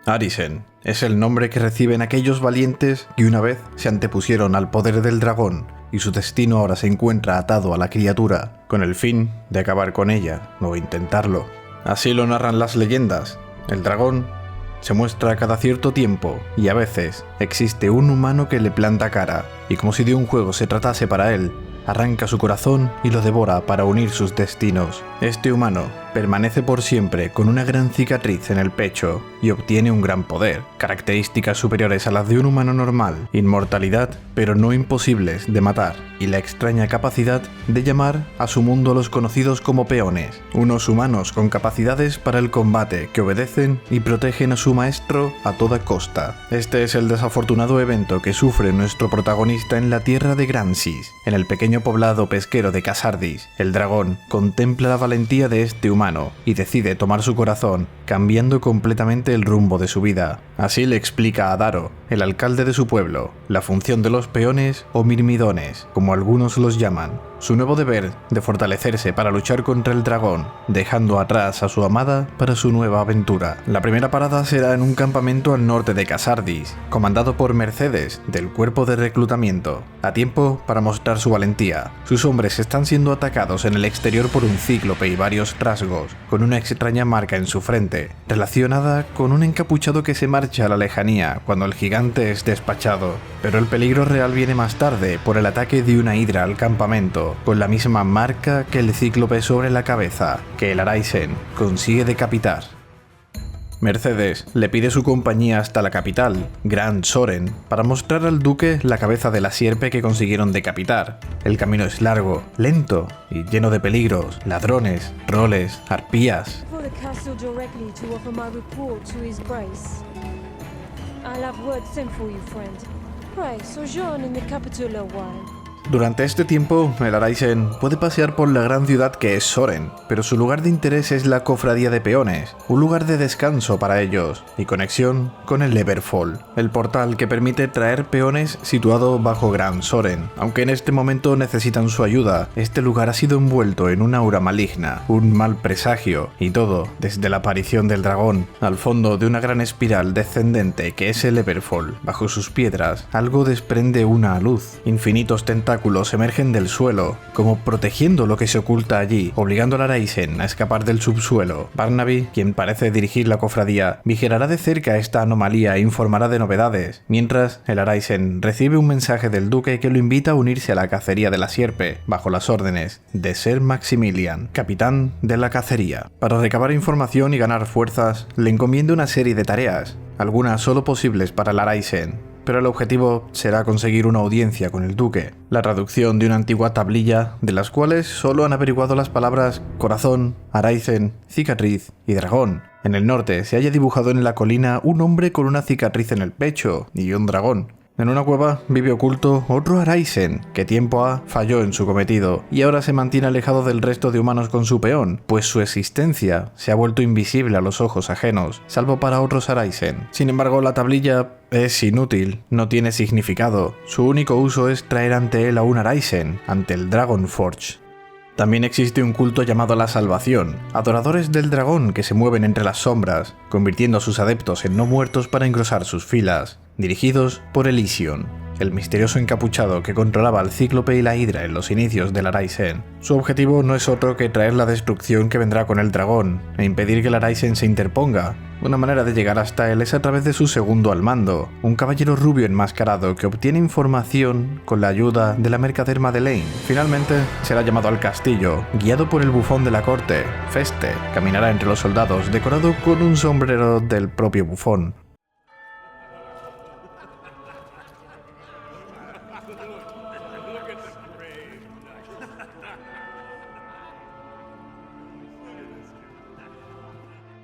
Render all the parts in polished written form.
Arisen es el nombre que reciben aquellos valientes que una vez se antepusieron al poder del dragón y su destino ahora se encuentra atado a la criatura, con el fin de acabar con ella o intentarlo. Así lo narran las leyendas. El dragón se muestra cada cierto tiempo y a veces existe un humano que le planta cara y como si de un juego se tratase para él, arranca su corazón y lo devora para unir sus destinos. Este humano permanece por siempre con una gran cicatriz en el pecho y obtiene un gran poder, características superiores a las de un humano normal, inmortalidad pero no imposibles de matar y la extraña capacidad de llamar a su mundo a los conocidos como peones, unos humanos con capacidades para el combate que obedecen y protegen a su maestro a toda costa. Este es el desafortunado evento que sufre nuestro protagonista en la tierra de Gransis, en el pequeño poblado pesquero de Casardis. El dragón contempla la valentía de este humano y decide tomar su corazón, cambiando completamente el rumbo de su vida. Así le explica a Daro, el alcalde de su pueblo, la función de los peones o mirmidones, como algunos los llaman, su nuevo deber de fortalecerse para luchar contra el dragón, dejando atrás a su amada para su nueva aventura. La primera parada será en un campamento al norte de Casardis, comandado por Mercedes, del cuerpo de reclutamiento, a tiempo para mostrar su valentía. Sus hombres están siendo atacados en el exterior por un cíclope y varios trasgos, con una extraña marca en su frente, relacionada con un encapuchado que se marcha a la lejanía cuando el gigante es despachado. Pero el peligro real viene más tarde por el ataque de una hidra al campamento, con la misma marca que el cíclope sobre la cabeza, que el Arisen consigue decapitar. Mercedes le pide su compañía hasta la capital, Gran Soren, para mostrar al duque la cabeza de la sierpe que consiguieron decapitar. El camino es largo, lento y lleno de peligros, ladrones, troles, arpías. Durante este tiempo, el Arisen puede pasear por la gran ciudad que es Soren, pero su lugar de interés es la cofradía de peones, un lugar de descanso para ellos y conexión con el Everfall, el portal que permite traer peones situado bajo Gran Soren. Aunque en este momento necesitan su ayuda, este lugar ha sido envuelto en una aura maligna, un mal presagio, y todo desde la aparición del dragón, al fondo de una gran espiral descendente que es el Everfall. Bajo sus piedras, algo desprende una luz, infinitos tentáculos emergen del suelo, como protegiendo lo que se oculta allí, obligando al Arisen a escapar del subsuelo. Barnaby, quien parece dirigir la cofradía, vigilará de cerca esta anomalía e informará de novedades, mientras el Arisen recibe un mensaje del duque que lo invita a unirse a la cacería de la sierpe, bajo las órdenes de Ser Maximilian, capitán de la cacería. Para recabar información y ganar fuerzas, le encomienda una serie de tareas, algunas solo posibles para el Arisen, pero el objetivo será conseguir una audiencia con el duque, la traducción de una antigua tablilla de las cuales solo han averiguado las palabras corazón, Arisen, cicatriz y dragón. En el norte se halla dibujado en la colina un hombre con una cicatriz en el pecho y un dragón. En una cueva vive oculto otro Arisen, que tiempo ha falló en su cometido y ahora se mantiene alejado del resto de humanos con su peón, pues su existencia se ha vuelto invisible a los ojos ajenos, salvo para otros Arisen. Sin embargo, la tablilla es inútil, no tiene significado, su único uso es traer ante él a un Arisen, ante el Dragonforge. También existe un culto llamado la Salvación, adoradores del dragón que se mueven entre las sombras, convirtiendo a sus adeptos en no muertos para engrosar sus filas, dirigidos por Elysion, el misterioso encapuchado que controlaba al cíclope y la hidra en los inicios del Arisen. Su objetivo no es otro que traer la destrucción que vendrá con el dragón, e impedir que el Arisen se interponga. Una manera de llegar hasta él es a través de su segundo al mando, un caballero rubio enmascarado que obtiene información con la ayuda de la mercader Madeleine. Finalmente, será llamado al castillo, guiado por el bufón de la corte, Feste. Caminará entre los soldados, decorado con un sombrero del propio bufón.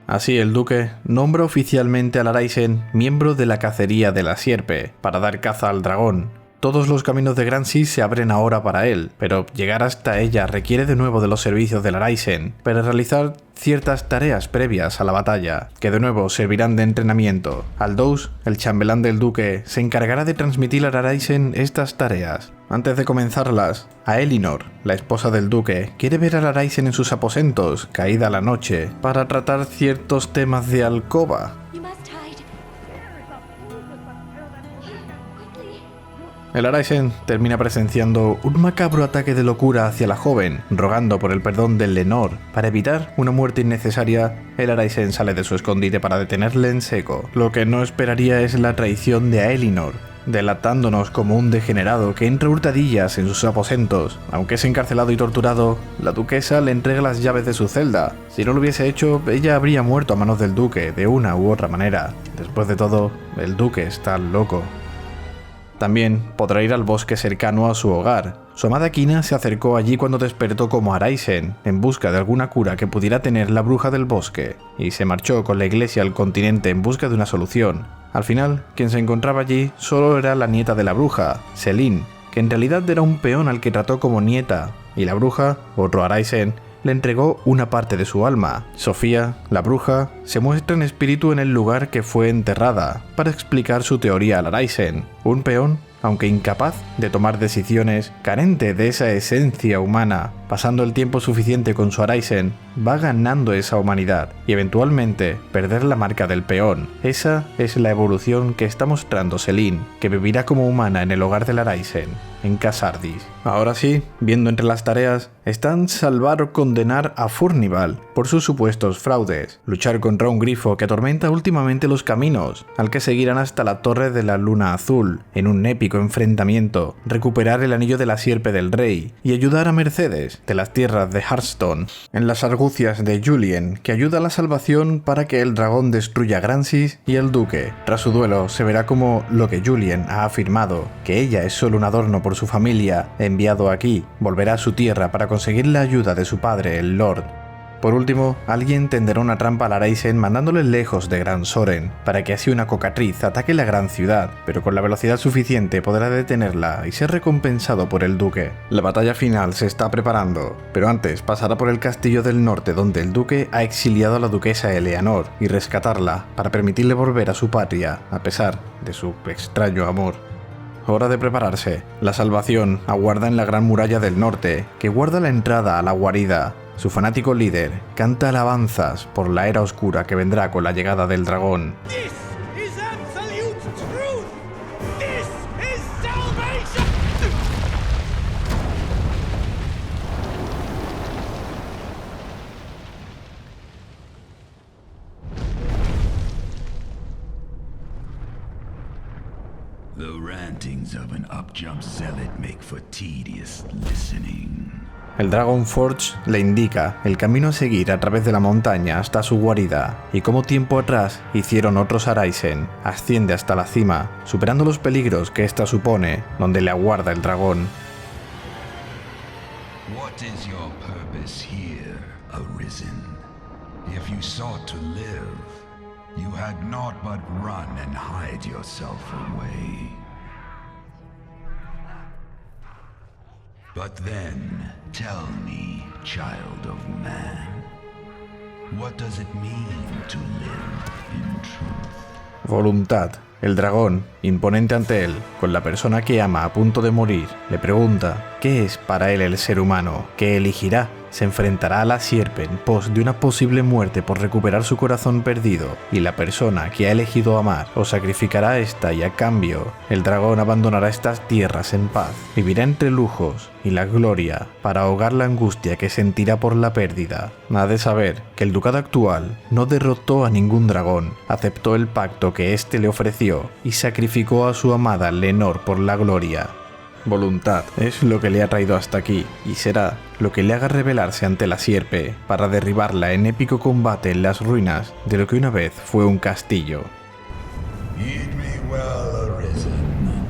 Así el duque nombra oficialmente al Arisen miembro de la cacería de la sierpe, para dar caza al dragón. Todos los caminos de Gransis se abren ahora para él, pero llegar hasta ella requiere de nuevo de los servicios del Arisen, para realizar ciertas tareas previas a la batalla, que de nuevo servirán de entrenamiento. Aldous, el chambelán del duque, se encargará de transmitir al Arisen estas tareas. Antes de comenzarlas, a Elinor, la esposa del duque, quiere ver al Arisen en sus aposentos, caída la noche, para tratar ciertos temas de alcoba. El Araisen termina presenciando un macabro ataque de locura hacia la joven, rogando por el perdón del Lenor. Para evitar una muerte innecesaria, el Araisen sale de su escondite para detenerle en seco. Lo que no esperaría es la traición de Aelinor, delatándonos como un degenerado que entra a hurtadillas en sus aposentos. Aunque es encarcelado y torturado, la duquesa le entrega las llaves de su celda. Si no lo hubiese hecho, ella habría muerto a manos del duque de una u otra manera. Después de todo, el duque está loco. También podrá ir al bosque cercano a su hogar. Su amada Kina se acercó allí cuando despertó como Araisen, en busca de alguna cura que pudiera tener la bruja del bosque, y se marchó con la iglesia al continente en busca de una solución. Al final, quien se encontraba allí solo era la nieta de la bruja, Selene, que en realidad era un peón al que trató como nieta, y la bruja, otro Araisen, le entregó una parte de su alma. Sofía, la bruja, se muestra en espíritu en el lugar que fue enterrada, para explicar su teoría al Araisen. Un peón, aunque incapaz de tomar decisiones, carente de esa esencia humana, pasando el tiempo suficiente con su Araisen, va ganando esa humanidad y eventualmente perder la marca del peón. Esa es la evolución que está mostrando Selene, que vivirá como humana en el hogar del Araisen, en Khazardis. Ahora sí, viendo entre las tareas, están salvar o condenar a Furnival por sus supuestos fraudes, luchar contra un grifo que atormenta últimamente los caminos, al que seguirán hasta la Torre de la Luna Azul, en un épico enfrentamiento, recuperar el anillo de la Sierpe del Rey y ayudar a Mercedes, de las tierras de Hearthstone, en las argucias de Julien, que ayuda a la salvación para que el dragón destruya a Gransis y el duque. Tras su duelo, se verá como lo que Julien ha afirmado, que ella es solo un adorno por su familia, enviado aquí, volverá a su tierra para conseguir la ayuda de su padre, el Lord. Por último, alguien tenderá una trampa al Araisen mandándole lejos de Gran Soren, para que así una cocatriz ataque la gran ciudad, pero con la velocidad suficiente podrá detenerla y ser recompensado por el duque. La batalla final se está preparando, pero antes pasará por el castillo del norte donde el duque ha exiliado a la duquesa Eleanor y rescatarla para permitirle volver a su patria, a pesar de su extraño amor. Hora de prepararse. La salvación aguarda en la gran muralla del norte, que guarda la entrada a la guarida. Su fanático líder canta alabanzas por la era oscura que vendrá con la llegada del dragón. The rantings of an up-jump zealot make for tedious listening. El Dragon Forge le indica el camino a seguir a través de la montaña hasta su guarida, y como tiempo atrás hicieron otros Araisen, asciende hasta la cima, superando los peligros que ésta supone, donde le aguarda el dragón. What is your purpose here, Arisen? If you sought to live, you had naught but run and hide yourself away. But then, tell me, child of man, what does it mean to live in truth? Voluntad. El dragón, imponente ante él, con la persona que ama a punto de morir, le pregunta ¿qué es para él el ser humano? ¿Qué elegirá? Se enfrentará a la sierpe en pos de una posible muerte por recuperar su corazón perdido, y la persona que ha elegido amar o sacrificará a esta y a cambio, el dragón abandonará estas tierras en paz, vivirá entre lujos y la gloria para ahogar la angustia que sentirá por la pérdida. Ha de saber que el ducado actual no derrotó a ningún dragón, aceptó el pacto que éste le ofreció y sacrificó a su amada Lenor por la gloria. Voluntad es lo que le ha traído hasta aquí, y será lo que le haga rebelarse ante la sierpe para derribarla en épico combate en las ruinas de lo que una vez fue un castillo. Heed me well, Arisen.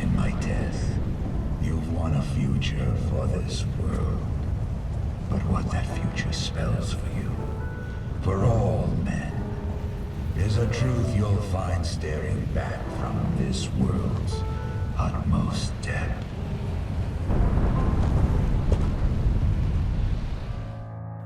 In my death, you've won a future for this world. But what that future spells for you, for all men, is a truth you'll find staring back from this world's utmost depth.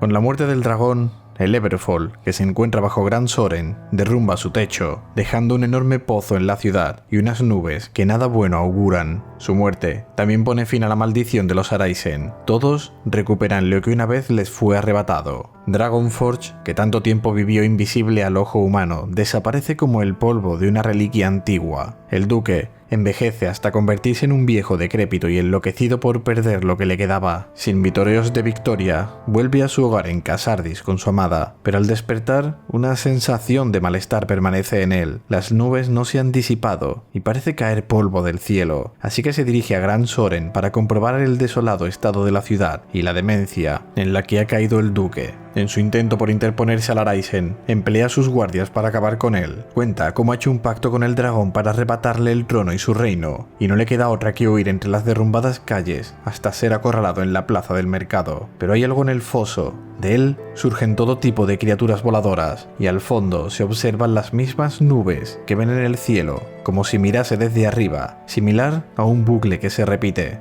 Con la muerte del dragón, el Everfall, que se encuentra bajo Gran Soren, derrumba su techo, dejando un enorme pozo en la ciudad y unas nubes que nada bueno auguran. Su muerte también pone fin a la maldición de los Araisen. Todos recuperan lo que una vez les fue arrebatado. Dragonforge, que tanto tiempo vivió invisible al ojo humano, desaparece como el polvo de una reliquia antigua. El duque envejece hasta convertirse en un viejo decrépito y enloquecido por perder lo que le quedaba. Sin vitoreos de victoria, vuelve a su hogar en Casardis con su amada, pero al despertar, una sensación de malestar permanece en él. Las nubes no se han disipado y parece caer polvo del cielo, así que se dirige a Gran Soren para comprobar el desolado estado de la ciudad y la demencia en la que ha caído el duque. En su intento por interponerse al Araisen, emplea a sus guardias para acabar con él. Cuenta cómo ha hecho un pacto con el dragón para arrebatarle el trono y su reino, y no le queda otra que huir entre las derrumbadas calles hasta ser acorralado en la plaza del mercado. Pero hay algo en el foso. De él surgen todo tipo de criaturas voladoras, y al fondo se observan las mismas nubes que ven en el cielo, como si mirase desde arriba, similar a un bucle que se repite.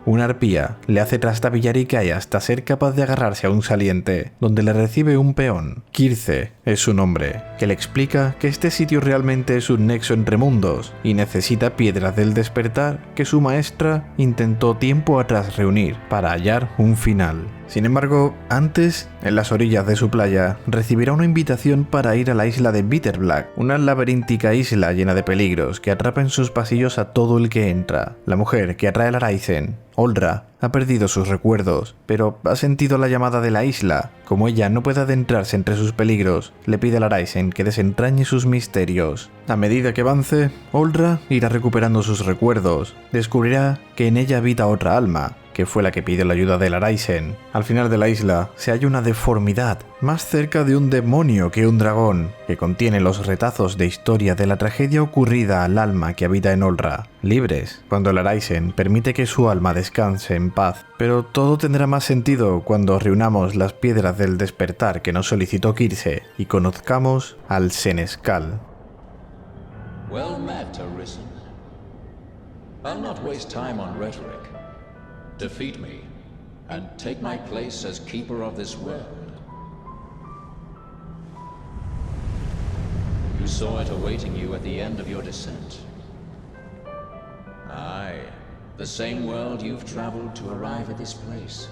Una arpía le hace trastabillar y cae hasta ser capaz de agarrarse a un saliente, donde le recibe un peón. Kirce es su nombre, que le explica que este sitio realmente es un nexo entre mundos y necesita piedras del despertar que su maestra intentó tiempo atrás reunir para hallar un final. Sin embargo, antes, en las orillas de su playa, recibirá una invitación para ir a la isla de Bitterblack, una laberíntica isla llena de peligros que atrapa en sus pasillos a todo el que entra. La mujer que atrae al Araisen, Olra, ha perdido sus recuerdos, pero ha sentido la llamada de la isla. Como ella no puede adentrarse entre sus peligros, le pide al Araisen que desentrañe sus misterios. A medida que avance, Olra irá recuperando sus recuerdos. Descubrirá que en ella habita otra alma, que fue la que pidió la ayuda del Araisen. Al final de la isla se halla una deformidad, más cerca de un demonio que un dragón, que contiene los retazos de historia de la tragedia ocurrida al alma que habita en Olra, libres cuando el Araisen permite que su alma descanse en paz. Pero todo tendrá más sentido cuando reunamos las piedras del despertar que nos solicitó Kirce y conozcamos al Senescal. Well met, Arisen. I'll not waste time on rhetoric. Defeat me, and take my place as keeper of this world. You saw it awaiting you at the end of your descent. Aye, the same world you've traveled to arrive at this place.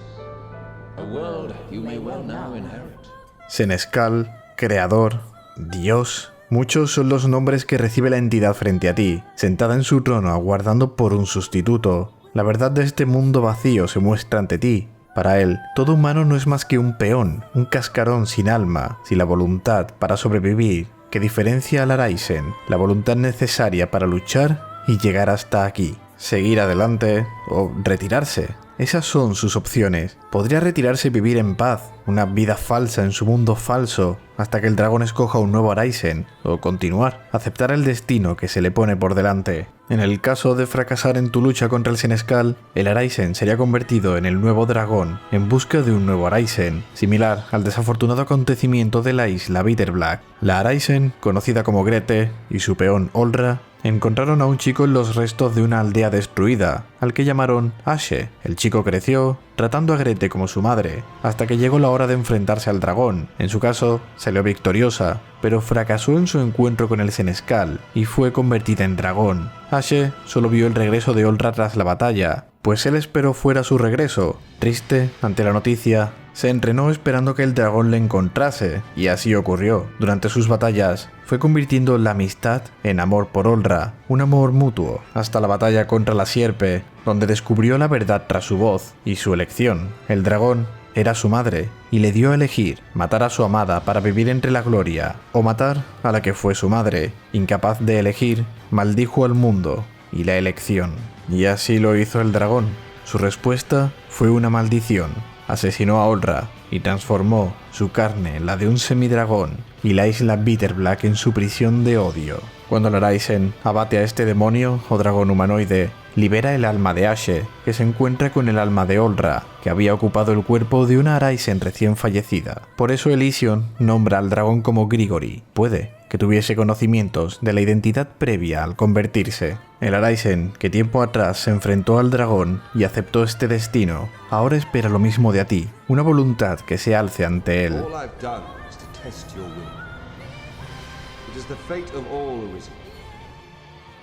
A world you may well now inherit. Senescal, Creador, Dios. Muchos son los nombres que recibe la entidad frente a ti, sentada en su trono aguardando por un sustituto. La verdad de este mundo vacío se muestra ante ti. Para él, todo humano no es más que un peón, un cascarón sin alma, sin la voluntad para sobrevivir, que diferencia al Araisen, la voluntad necesaria para luchar y llegar hasta aquí. Seguir adelante o retirarse. Esas son sus opciones. Podría retirarse y vivir en paz, una vida falsa en su mundo falso, hasta que el dragón escoja un nuevo Araisen, o continuar, aceptar el destino que se le pone por delante. En el caso de fracasar en tu lucha contra el Senescal, el Araisen sería convertido en el nuevo dragón, en busca de un nuevo Araisen, similar al desafortunado acontecimiento de la isla Bitterblack. La Araisen, conocida como Grete, y su peón Olra, encontraron a un chico en los restos de una aldea destruida, al que llamaron Ashe. El chico creció, tratando a Grete como su madre, hasta que llegó la hora de enfrentarse al dragón. En su caso, salió victoriosa, pero fracasó en su encuentro con el Senescal y fue convertida en dragón. Ashe solo vio el regreso de Olra tras la batalla, pues él esperó fuera su regreso. Triste ante la noticia, se entrenó esperando que el dragón le encontrase, y así ocurrió. Durante sus batallas, fue convirtiendo la amistad en amor por Olra, un amor mutuo, hasta la batalla contra la sierpe, donde descubrió la verdad tras su voz y su elección. El dragón era su madre, y le dio a elegir matar a su amada para vivir entre la gloria, o matar a la que fue su madre. Incapaz de elegir, maldijo al mundo y la elección. Y así lo hizo el dragón. Su respuesta fue una maldición. Asesinó a Olra y transformó su carne en la de un semidragón y la isla Bitterblack en su prisión de odio. Cuando el Araisen abate a este demonio o dragón humanoide, libera el alma de Ashe, que se encuentra con el alma de Olra, que había ocupado el cuerpo de una Araisen recién fallecida. Por eso Elysion nombra al dragón como Grigori. Puede que tuviese conocimientos de la identidad previa al convertirse. El Araisen, que tiempo atrás se enfrentó al dragón y aceptó este destino, ahora espera lo mismo de ti, una voluntad que se alce ante él.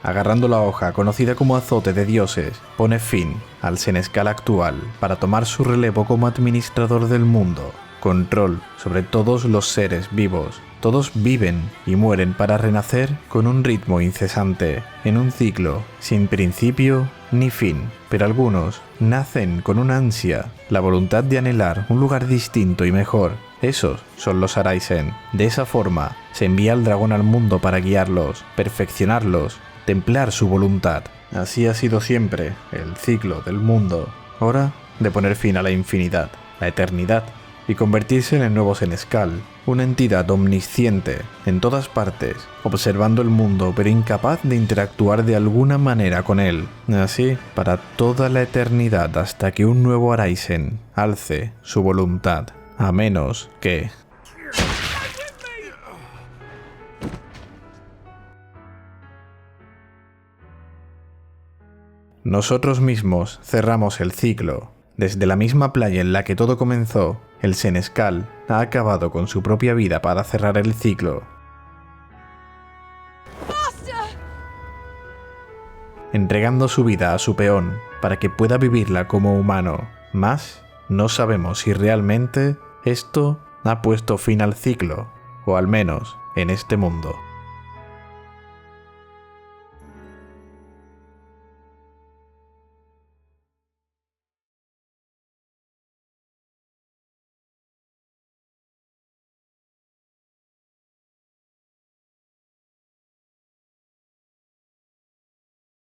Agarrando la hoja conocida como azote de dioses, pone fin al Senescal actual para tomar su relevo como administrador del mundo, control sobre todos los seres vivos. Todos viven y mueren para renacer con un ritmo incesante, en un ciclo sin principio ni fin. Pero algunos nacen con una ansia, la voluntad de anhelar un lugar distinto y mejor. Esos son los Araisen. De esa forma, se envía al dragón al mundo para guiarlos, perfeccionarlos, templar su voluntad. Así ha sido siempre el ciclo del mundo. Hora de poner fin a la infinidad, la eternidad, y convertirse en el nuevo Senescal, una entidad omnisciente en todas partes, observando el mundo pero incapaz de interactuar de alguna manera con él. Así, para toda la eternidad hasta que un nuevo Araisen alce su voluntad, a menos que... Nosotros mismos cerramos el ciclo. Desde la misma playa en la que todo comenzó, el Senescal ha acabado con su propia vida para cerrar el ciclo. Entregando su vida a su peón para que pueda vivirla como humano. Mas no sabemos si realmente esto ha puesto fin al ciclo, o al menos en este mundo.